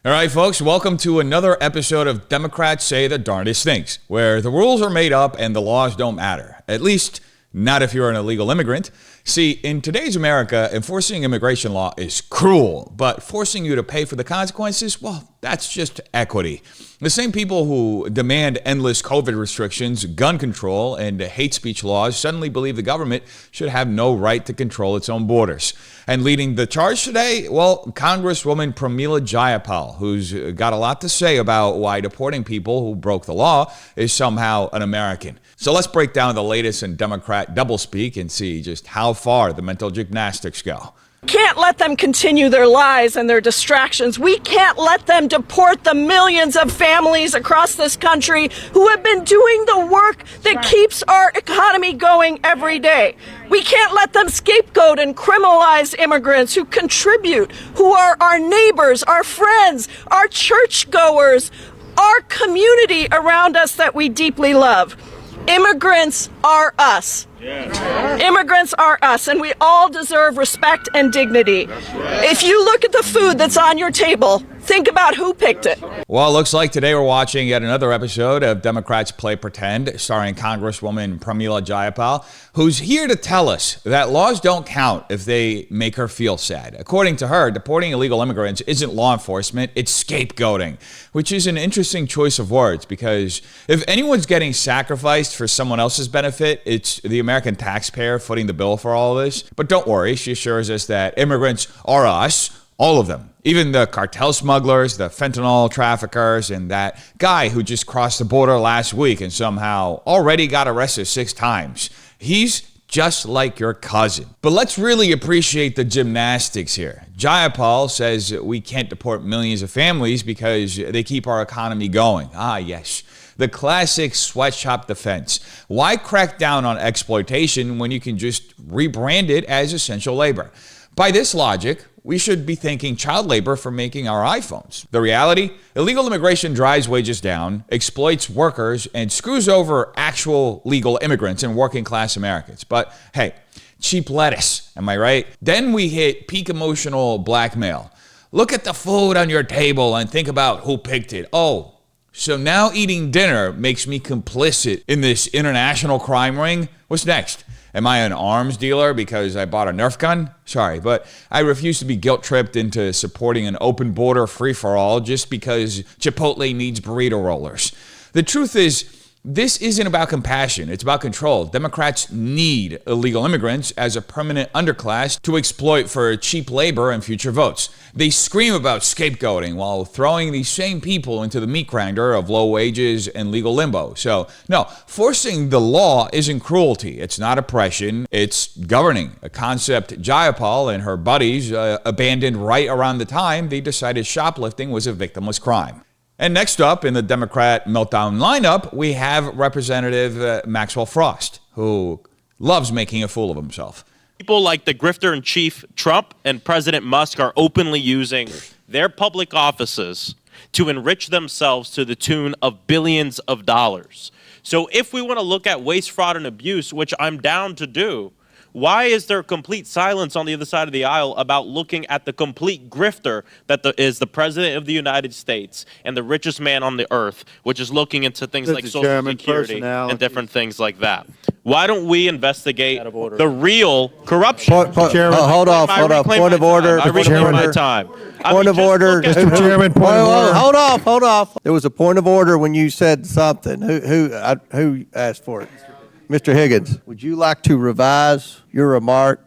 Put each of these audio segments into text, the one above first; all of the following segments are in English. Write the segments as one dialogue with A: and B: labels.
A: All right, folks, welcome to another episode of Democrats Say the Darndest Things, where the rules are made up and the laws don't matter. At least, not if you're an illegal immigrant. See, in today's America, enforcing immigration law is cruel, but forcing you to pay for the consequences, well, that's just equity. The same people who demand endless COVID restrictions, gun control, and hate speech laws suddenly believe the government should have no right to control its own borders. And leading the charge today, well, Congresswoman Pramila Jayapal, who's got a lot to say about why deporting people who broke the law is somehow un-American. So let's break down the latest in Democrat doublespeak and see just how far the mental gymnastics go.
B: Can't let them continue their lies and their distractions. We can't let them deport the millions of families across this country who have been doing the work that keeps our economy going every day. We can't let them scapegoat and criminalize immigrants who contribute, who are our neighbors, our friends, our churchgoers, our community around us that we deeply love. Immigrants are us. Yes. Immigrants are us, and we all deserve respect and dignity. If you look at the food that's on your table, think about who picked it.
A: Well, it looks like today we're watching yet another episode of Democrats Play Pretend, starring Congresswoman Pramila Jayapal, who's here to tell us that laws don't count if they make her feel sad. According to her, deporting illegal immigrants isn't law enforcement, it's scapegoating, which is an interesting choice of words because if anyone's getting sacrificed for someone else's benefit, it's the American taxpayer footing the bill for all of this. But don't worry, she assures us that immigrants are us, all of them. Even the cartel smugglers, the fentanyl traffickers, and that guy who just crossed the border last week and somehow already got arrested 6 times. He's just like your cousin. But let's really appreciate the gymnastics here. Jayapal says we can't deport millions of families because they keep our economy going. Ah, yes. The classic sweatshop defense. Why crack down on exploitation when you can just rebrand it as essential labor? By this logic, we should be thanking child labor for making our iPhones. The reality? Illegal immigration drives wages down, exploits workers, and screws over actual legal immigrants and working class Americans. But hey, cheap lettuce, am I right? Then we hit peak emotional blackmail. Look at the food on your table and think about who picked it. Oh, so now eating dinner makes me complicit in this international crime ring? What's next? Am I an arms dealer because I bought a Nerf gun? Sorry, but I refuse to be guilt-tripped into supporting an open border free-for-all just because Chipotle needs burrito rollers. The truth is, this isn't about compassion, it's about control. Democrats need illegal immigrants as a permanent underclass to exploit for cheap labor and future votes. They scream about scapegoating while throwing these same people into the meat grinder of low wages and legal limbo. So, no, forcing the law isn't cruelty. It's not oppression. It's governing, a concept Jayapal and her buddies abandoned right around the time they decided shoplifting was a victimless crime. And next up in the Democrat meltdown lineup, we have Representative Maxwell Frost, who loves making a fool of himself.
C: People like the grifter-in-chief Trump and President Musk are openly using their public offices to enrich themselves to the tune of billions of dollars. So if we want to look at waste, fraud, and abuse, which I'm down to do, why is there complete silence on the other side of the aisle about looking at the complete grifter that is the President of the United States and the richest man on the earth, which is looking into things like Social Security and different things like that? Why don't we investigate the real corruption?
D: Hold off. Point of order.
C: I reclaim my time.
D: Point of order.
E: Mr. Chairman, point of order.
D: Hold off. There was a point of order when you said something. Who asked for it? Mr. Higgins, would you like to revise your remark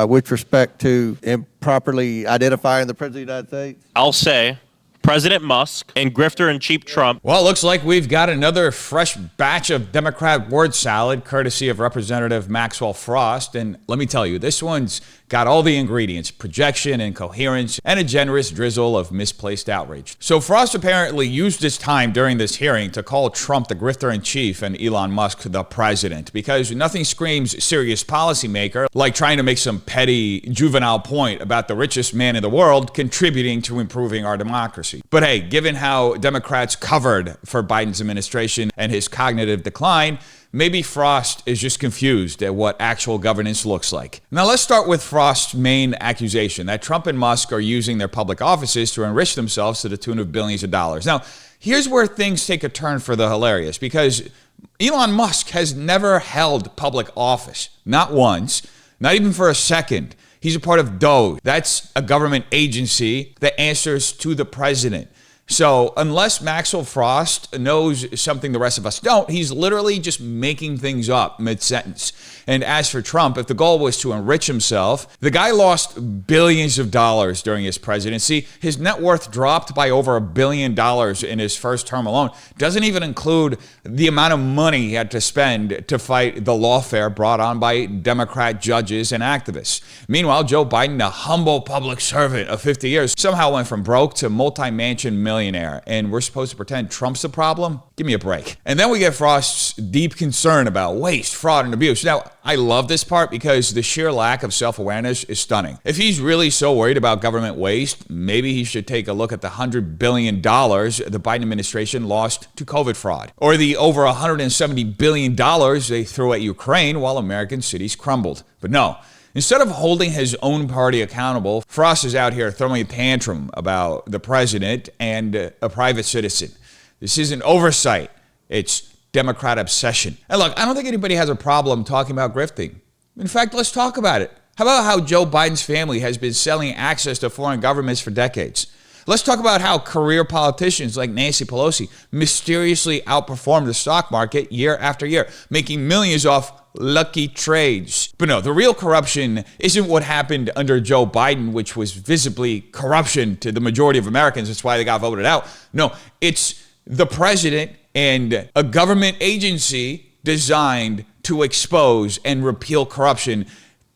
D: with respect to improperly identifying the President of the United States?
C: I'll say President Musk and grifter-in-chief Trump.
A: Well, it looks like we've got another fresh batch of Democrat word salad, courtesy of Representative Maxwell Frost. And let me tell you, this one's got all the ingredients, projection and coherence, and a generous drizzle of misplaced outrage. So Frost apparently used his time during this hearing to call Trump the grifter-in-chief and Elon Musk the president, because nothing screams serious policymaker like trying to make some petty juvenile point about the richest man in the world contributing to improving our democracy. hypocrisy. But hey, given how Democrats covered for Biden's administration and his cognitive decline, maybe Frost is just confused at what actual governance looks like. Now let's start with Frost's main accusation, that Trump and Musk are using their public offices to enrich themselves to the tune of billions of dollars. Now, here's where things take a turn for the hilarious, because Elon Musk has never held public office, not once, not even for a second. He's a part of DOE. That's a government agency that answers to the president. So unless Maxwell Frost knows something the rest of us don't, he's literally just making things up mid-sentence. And as for Trump, if the goal was to enrich himself, the guy lost billions of dollars during his presidency. His net worth dropped by over $1 billion in his first term alone. Doesn't even include the amount of money he had to spend to fight the lawfare brought on by Democrat judges and activists. Meanwhile, Joe Biden, a humble public servant of 50 years, somehow went from broke to multi-mansion millionaire. And we're supposed to pretend Trump's the problem? Give me a break. And then we get Frost's deep concern about waste, fraud, and abuse. Now, I love this part because the sheer lack of self-awareness is stunning. If he's really so worried about government waste, maybe he should take a look at the $100 billion the Biden administration lost to COVID fraud, or the over $170 billion they threw at Ukraine while American cities crumbled. But no. Instead of holding his own party accountable, Frost is out here throwing a tantrum about the president and a private citizen. This isn't oversight. It's Democrat obsession. And look, I don't think anybody has a problem talking about grifting. In fact, let's talk about it. How about how Joe Biden's family has been selling access to foreign governments for decades? Let's talk about how career politicians like Nancy Pelosi mysteriously outperformed the stock market year after year, making millions off lucky trades. But no, the real corruption isn't what happened under Joe Biden, which was visibly corruption to the majority of Americans. That's why they got voted out. No, it's the president and a government agency designed to expose and repeal corruption.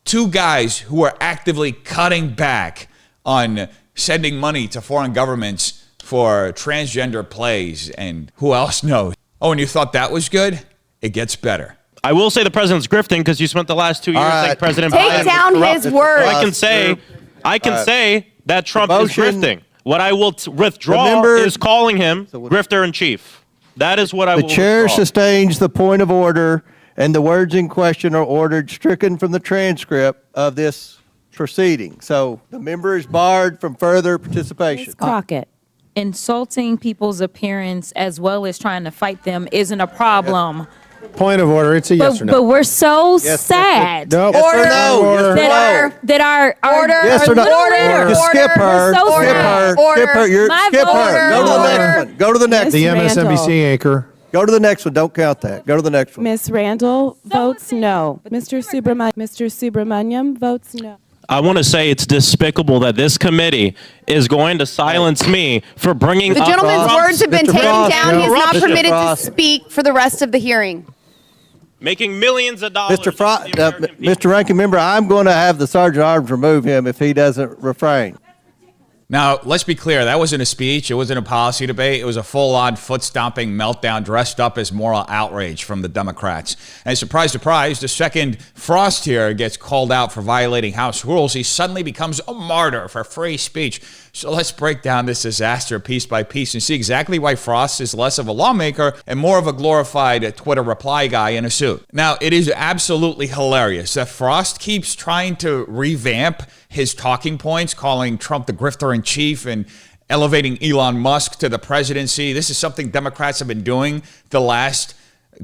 A: Two guys who are actively cutting back on sending money to foreign governments for transgender plays, and who else knows? Oh, and you thought that was good? It gets better.
C: I will say the president's grifting because you spent the last 2 years saying President
F: Take
C: Biden
F: down his words.
C: I can say that Trump is grifting. What I will withdraw is calling him grifter in chief. That is what I will
D: The chair
C: withdraw.
D: sustains the point of order, and the words in question are ordered stricken from the transcript of this proceeding. So the member is barred from further participation.
G: Ms. Crockett, insulting people's appearance as well as trying to fight them isn't a problem.
E: Point of order. It's a yes or no.
G: But we're so
D: Yes,
G: sad
E: No.
D: Yes or no?
E: Order.
G: that our
D: Yes or no?
G: little
D: Just skip her.
G: so
D: Skip
G: sad.
D: her. Skip her. You're,
G: My
D: skip her. Go to the
G: voter.
D: next one. Go to the next
E: The
D: one.
E: MSNBC anchor.
D: Go to the next one. Don't count that. Go to the next one.
H: Ms. Randall votes no. Mr. Subramaniam votes no.
C: I want to say it's despicable that this committee is going to silence me for bringing
F: The
C: up
F: gentleman's
C: Trump's
F: words have been
D: Mr.
F: taken
D: Frost,
F: down.
D: no.
F: He is not
D: Mr.
F: permitted to
D: Frost.
F: speak for the rest of the hearing.
C: making millions of dollars.
F: Oh,
D: Mr. Ranking Member, I'm going to have the Sergeant at Arms remove him if he doesn't refrain.
A: Now, let's be clear. That wasn't a speech. It wasn't a policy debate. It was a full-on foot-stomping meltdown dressed up as moral outrage from the Democrats. And surprise, surprise, the second Frost here gets called out for violating House rules, he suddenly becomes a martyr for free speech. So let's break down this disaster piece by piece and see exactly why Frost is less of a lawmaker and more of a glorified Twitter reply guy in a suit. Now, it is absolutely hilarious that Frost keeps trying to revamp his talking points, calling Trump the grifter-in-chief and elevating Elon Musk to the presidency. This is something Democrats have been doing the last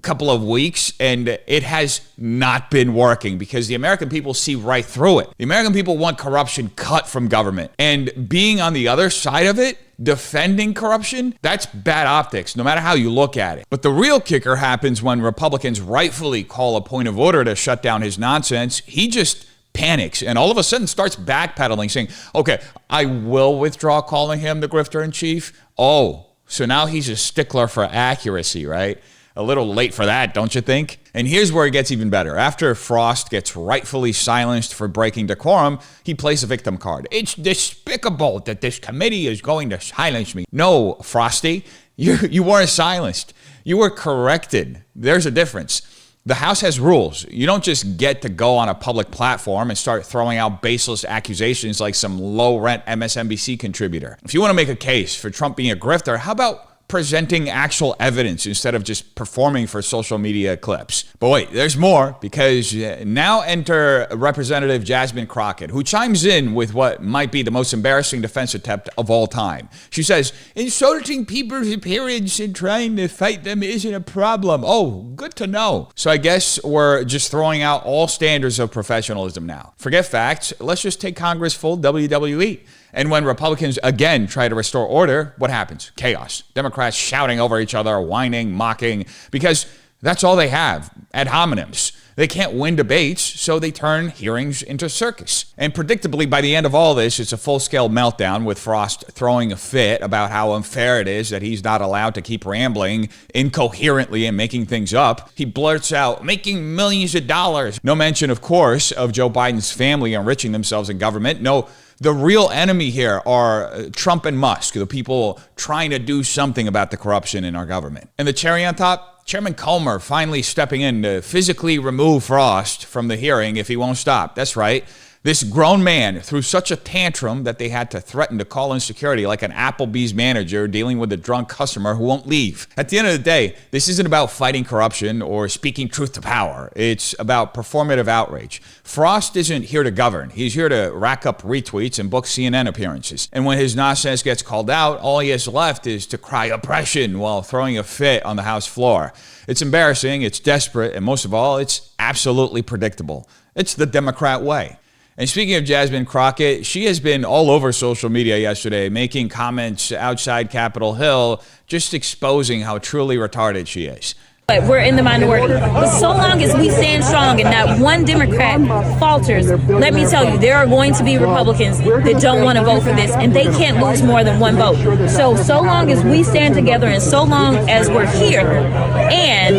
A: couple of weeks, and it has not been working because the American people see right through it. The American people want corruption cut from government, and being on the other side of it, defending corruption, that's bad optics, no matter how you look at it. But the real kicker happens when Republicans rightfully call a point of order to shut down his nonsense. He just panics and all of a sudden starts backpedaling, saying, okay, I will withdraw calling him the grifter-in-chief. Oh, so now he's a stickler for accuracy, right? A little late for that, don't you think? And here's where it gets even better. After Frost gets rightfully silenced for breaking decorum, he plays a victim card. It's despicable that this committee is going to silence me. No, Frosty, you weren't silenced. You were corrected. There's a difference. The House has rules. You don't just get to go on a public platform and start throwing out baseless accusations like some low-rent MSNBC contributor. If you want to make a case for Trump being a grifter, how about presenting actual evidence instead of just performing for social media clips? But wait, there's more, because now enter Representative Jasmine Crockett, who chimes in with what might be the most embarrassing defense attempt of all time. She says, insulting people's appearance and trying to fight them isn't a problem. Oh, good to know. So I guess we're just throwing out all standards of professionalism now. Forget facts. Let's just take Congress full WWE. And when Republicans again try to restore order, what happens? Chaos. Democrats shouting over each other, whining, mocking, because that's all they have, ad hominems. They can't win debates, so they turn hearings into circus. And predictably, by the end of all this, it's a full-scale meltdown with Frost throwing a fit about how unfair it is that he's not allowed to keep rambling incoherently and making things up. He blurts out, making millions of dollars. No mention, of course, of Joe Biden's family enriching themselves in government. No, the real enemy here are Trump and Musk, the people trying to do something about the corruption in our government. And the cherry on top, Chairman Comer finally stepping in to physically remove Frost from the hearing if he won't stop. That's right. This grown man threw such a tantrum that they had to threaten to call in security like an Applebee's manager dealing with a drunk customer who won't leave. At the end of the day, this isn't about fighting corruption or speaking truth to power. It's about performative outrage. Frost isn't here to govern. He's here to rack up retweets and book CNN appearances. And when his nonsense gets called out, all he has left is to cry oppression while throwing a fit on the House floor. It's embarrassing, it's desperate, and most of all, it's absolutely predictable. It's the Democrat way. And speaking of Jasmine Crockett, she has been all over social media yesterday, making comments outside Capitol Hill, just exposing how truly retarded she is.
G: But we're in the minority. But so long as we stand strong and not one Democrat falters, let me tell you, there are going to be Republicans that don't want to vote for this, and they can't lose more than one vote. So long as we stand together and so long as we're here, and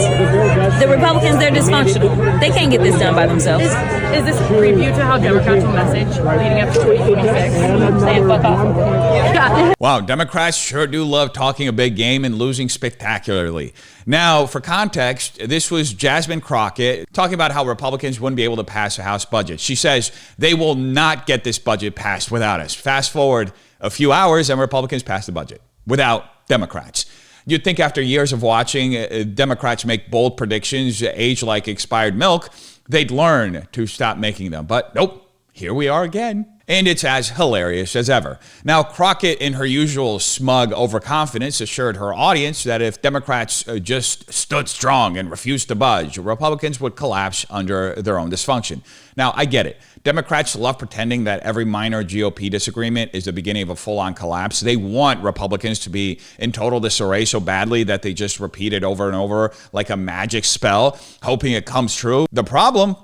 G: the Republicans, they're dysfunctional. They can't get this done by themselves.
I: Is this a preview to how Democrats will message leading up to 2026? Saying fuck off. Yeah.
A: Wow, Democrats sure do love talking a big game and losing spectacularly. Now, for context, this was Jasmine Crockett talking about how Republicans wouldn't be able to pass a House budget. She says they will not get this budget passed without us. Fast forward a few hours and Republicans pass the budget without Democrats. You'd think after years of watching Democrats make bold predictions, age like expired milk, they'd learn to stop making them. But nope, here we are again. And it's as hilarious as ever. Now, Crockett, in her usual smug overconfidence, assured her audience that if Democrats just stood strong and refused to budge, Republicans would collapse under their own dysfunction. Now, I get it. Democrats love pretending that every minor GOP disagreement is the beginning of a full-on collapse. They want Republicans to be in total disarray so badly that they just repeat it over and over like a magic spell, hoping it comes true. The problem?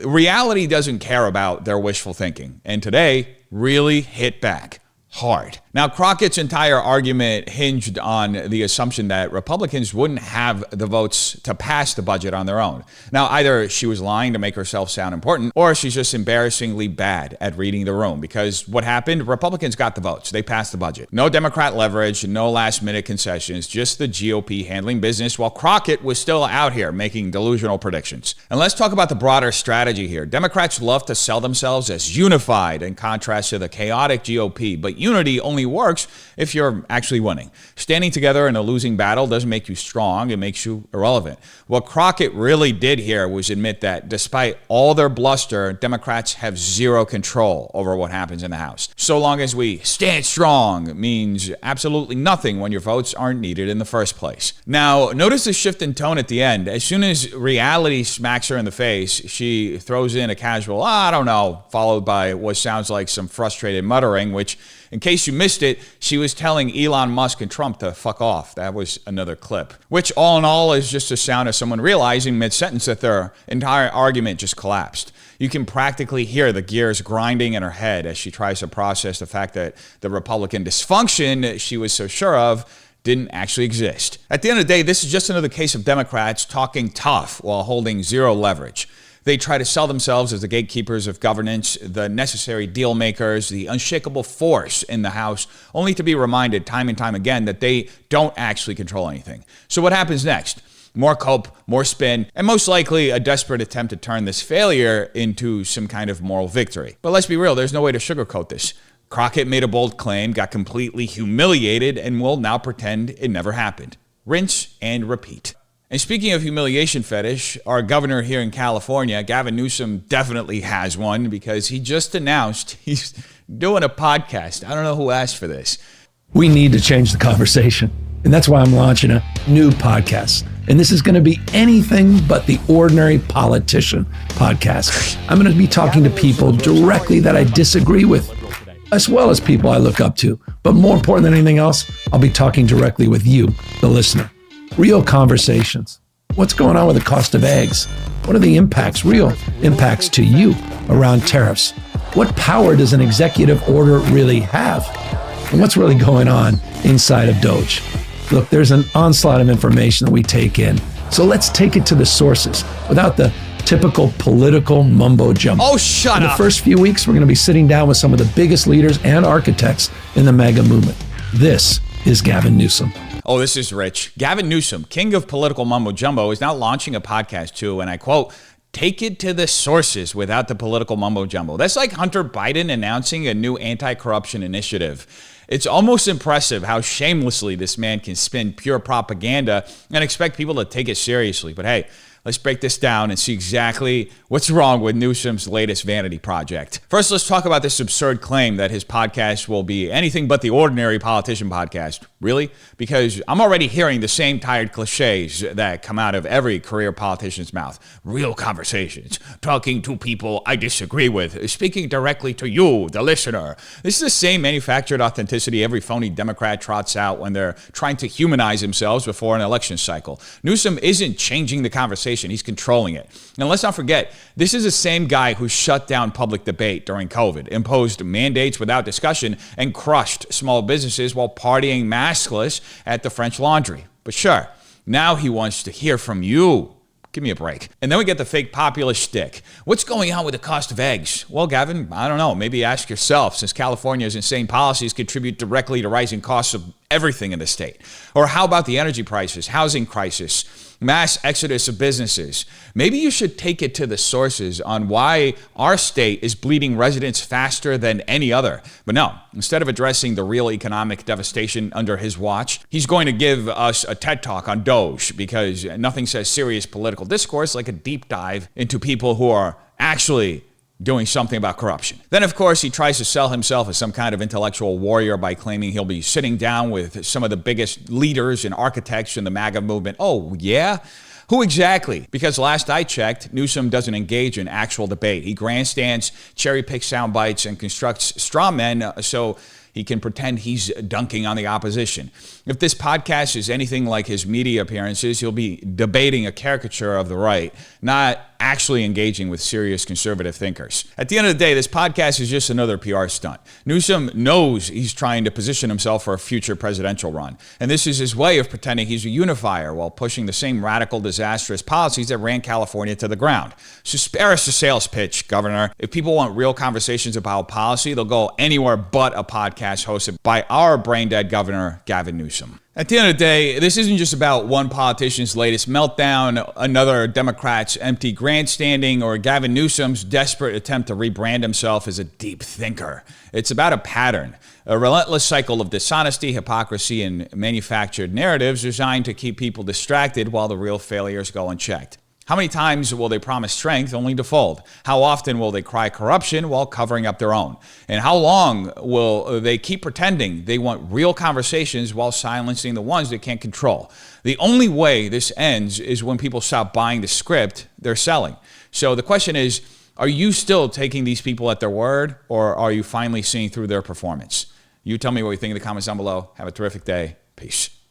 A: Reality doesn't care about their wishful thinking, and today really hit back hard. Now, Crockett's entire argument hinged on the assumption that Republicans wouldn't have the votes to pass the budget on their own. Now, either she was lying to make herself sound important, or she's just embarrassingly bad at reading the room, because what happened? Republicans got the votes. They passed the budget. No Democrat leverage, no last-minute concessions, just the GOP handling business, while Crockett was still out here making delusional predictions. And let's talk about the broader strategy here. Democrats love to sell themselves as unified in contrast to the chaotic GOP, but unity only works if you're actually winning. Standing together in a losing battle doesn't make you strong, it makes you irrelevant. What Crockett really did here was admit that despite all their bluster, Democrats have zero control over what happens in the House. So long as we stand strong means absolutely nothing when your votes aren't needed in the first place. Now, notice the shift in tone at the end. As soon as reality smacks her in the face, she throws in a casual, I don't know, followed by what sounds like some frustrated muttering, which, in case you missed it, she was telling Elon Musk and Trump to fuck off. That was another clip, which all in all is just the sound of someone realizing mid-sentence that their entire argument just collapsed. You can practically hear the gears grinding in her head as she tries to process the fact that the Republican dysfunction she was so sure of didn't actually exist. At the end of the day, this is just another case of Democrats talking tough while holding zero leverage. They try to sell themselves as the gatekeepers of governance, the necessary deal makers, the unshakable force in the House, only to be reminded time and time again that they don't actually control anything. So what happens next? More cope, more spin, and most likely a desperate attempt to turn this failure into some kind of moral victory. But let's be real, there's no way to sugarcoat this. Crockett made a bold claim, got completely humiliated, and will now pretend it never happened. Rinse and repeat. And speaking of humiliation fetish, our governor here in California, Gavin Newsom, definitely has one because he just announced he's doing a podcast. I don't know who asked for this.
J: We need to change the conversation. And that's why I'm launching a new podcast. And this is going to be anything but the ordinary politician podcast. I'm going to be talking to people directly that I disagree with, as well as people I look up to. But more important than anything else, I'll be talking directly with you, the listener. Real conversations. What's going on with the cost of eggs? What are the impacts, real impacts to you around tariffs? What power does an executive order really have? And what's really going on inside of Doge? Look, there's an onslaught of information that we take in. So let's take it to the sources without the typical political mumbo jumbo.
A: Oh, shut up.
J: In the first few weeks, we're going to be sitting down with some of the biggest leaders and architects in the MAGA movement. This is Gavin Newsom.
A: Oh, this is rich. Gavin Newsom, king of political mumbo jumbo, is now launching a podcast too, and I quote, "Take it to the sources without the political mumbo jumbo." That's like Hunter Biden announcing a new anti-corruption initiative. It's almost impressive how shamelessly this man can spin pure propaganda and expect people to take it seriously. But hey, let's break this down and see exactly what's wrong with Newsom's latest vanity project. First, let's talk about this absurd claim that his podcast will be anything but the ordinary politician podcast. Really? Because I'm already hearing the same tired cliches that come out of every career politician's mouth. Real conversations, talking to people I disagree with, speaking directly to you, the listener. This is the same manufactured authenticity every phony Democrat trots out when they're trying to humanize themselves before an election cycle. Newsom isn't changing the conversation, he's controlling it. And let's not forget, this is the same guy who shut down public debate during COVID, imposed mandates without discussion, and crushed small businesses while partying maskless at the French Laundry. But sure, now he wants to hear from you. Give me a break. And then we get the fake populist shtick. What's going on with the cost of eggs? Well, Gavin, I don't know. Maybe ask yourself, since California's insane policies contribute directly to rising costs of everything in the state. Or how about the energy prices, housing crisis, mass exodus of businesses? Maybe you should take it to the sources on why our state is bleeding residents faster than any other. But no, instead of addressing the real economic devastation under his watch, he's going to give us a TED Talk on Doge, because nothing says serious political discourse like a deep dive into people who are actually doing something about corruption. Then, of course, he tries to sell himself as some kind of intellectual warrior by claiming he'll be sitting down with some of the biggest leaders and architects in the MAGA movement. Oh, yeah? Who exactly? Because last I checked, Newsom doesn't engage in actual debate. He grandstands, cherry-picks sound bites, and constructs straw men so he can pretend he's dunking on the opposition. If this podcast is anything like his media appearances, he'll be debating a caricature of the right, not actually engaging with serious conservative thinkers. At the end of the day, this podcast is just another PR stunt. Newsom knows he's trying to position himself for a future presidential run, and this is his way of pretending he's a unifier while pushing the same radical, disastrous policies that ran California to the ground. So spare us the sales pitch, Governor. If people want real conversations about policy, they'll go anywhere but a podcast hosted by our brain-dead governor, Gavin Newsom. At the end of the day, this isn't just about one politician's latest meltdown, another Democrat's empty grandstanding, or Gavin Newsom's desperate attempt to rebrand himself as a deep thinker. It's about a pattern, a relentless cycle of dishonesty, hypocrisy, and manufactured narratives designed to keep people distracted while the real failures go unchecked. How many times will they promise strength only to fold? How often will they cry corruption while covering up their own? And how long will they keep pretending they want real conversations while silencing the ones they can't control? The only way this ends is when people stop buying the script they're selling. So the question is, are you still taking these people at their word, or are you finally seeing through their performance? You tell me what you think in the comments down below. Have a terrific day. Peace.